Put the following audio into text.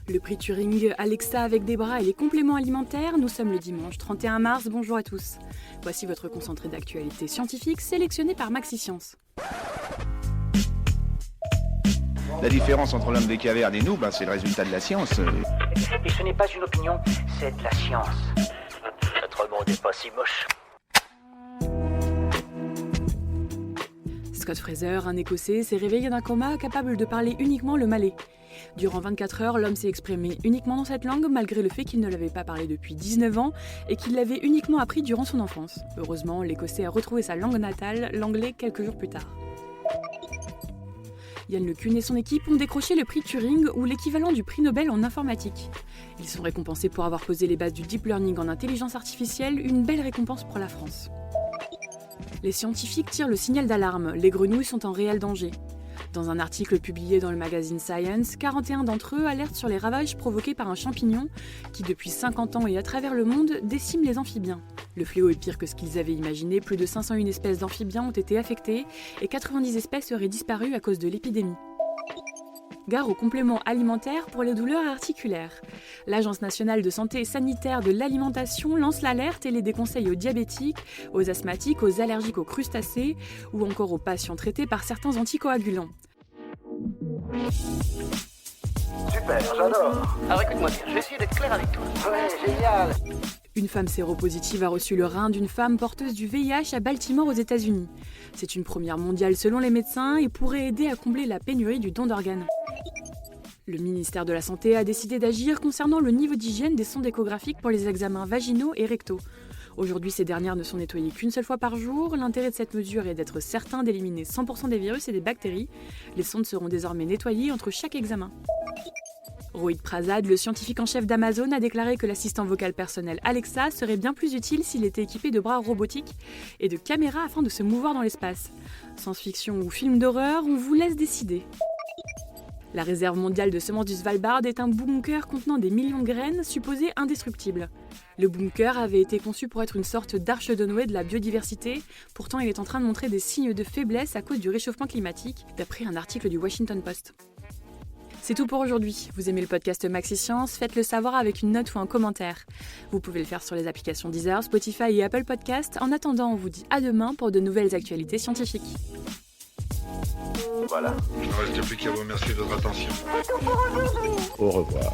Le prix Turing, Alexa avec des bras et les compléments alimentaires, nous sommes le dimanche 31 mars, bonjour à tous. Voici votre concentré d'actualité scientifique sélectionné par MaxiScience. La différence entre l'homme des cavernes et nous, c'est le résultat de la science. Et ce n'est pas une opinion, c'est de la science. Notre monde n'est pas si moche. Scott Fraser, un Écossais, s'est réveillé d'un coma capable de parler uniquement le malais. Durant 24 heures, l'homme s'est exprimé uniquement dans cette langue, malgré le fait qu'il ne l'avait pas parlé depuis 19 ans et qu'il l'avait uniquement appris durant son enfance. Heureusement, l'Écossais a retrouvé sa langue natale, l'anglais, quelques jours plus tard. Yann LeCun et son équipe ont décroché le prix Turing, ou l'équivalent du prix Nobel en informatique. Ils sont récompensés pour avoir posé les bases du deep learning en intelligence artificielle, une belle récompense pour la France. Les scientifiques tirent le signal d'alarme, les grenouilles sont en réel danger. Dans un article publié dans le magazine Science, 41 d'entre eux alertent sur les ravages provoqués par un champignon qui, depuis 50 ans et à travers le monde, décime les amphibiens. Le fléau est pire que ce qu'ils avaient imaginé, plus de 501 espèces d'amphibiens ont été affectées et 90 espèces auraient disparu à cause de l'épidémie. Gare aux compléments alimentaires pour les douleurs articulaires. L'Agence nationale de santé et sanitaire de l'alimentation lance l'alerte et les déconseille aux diabétiques, aux asthmatiques, aux allergiques aux crustacés ou encore aux patients traités par certains anticoagulants. Super, j'adore. Alors écoute-moi bien, je vais essayer d'être clair avec toi. Ouais, génial. Une femme séropositive a reçu le rein d'une femme porteuse du VIH à Baltimore aux États-Unis. C'est une première mondiale selon les médecins et pourrait aider à combler la pénurie du don d'organes. Le ministère de la Santé a décidé d'agir concernant le niveau d'hygiène des sondes échographiques pour les examens vaginaux et rectaux. Aujourd'hui, ces dernières ne sont nettoyées qu'une seule fois par jour. L'intérêt de cette mesure est d'être certain d'éliminer 100% des virus et des bactéries. Les sondes seront désormais nettoyées entre chaque examen. Rohit Prasad, le scientifique en chef d'Amazon, a déclaré que l'assistant vocal personnel Alexa serait bien plus utile s'il était équipé de bras robotiques et de caméras afin de se mouvoir dans l'espace. Science-fiction ou film d'horreur, on vous laisse décider. La réserve mondiale de semences du Svalbard est un bunker contenant des millions de graines supposées indestructibles. Le bunker avait été conçu pour être une sorte d'arche de Noé de la biodiversité, pourtant il est en train de montrer des signes de faiblesse à cause du réchauffement climatique, d'après un article du Washington Post. C'est tout pour aujourd'hui. Vous aimez le podcast MaxiScience? Faites-le savoir avec une note ou un commentaire. Vous pouvez le faire sur les applications Deezer, Spotify et Apple Podcast. En attendant, on vous dit à demain pour de nouvelles actualités scientifiques. Voilà. Il ne reste plus qu'à vous remercier de votre attention. Au revoir.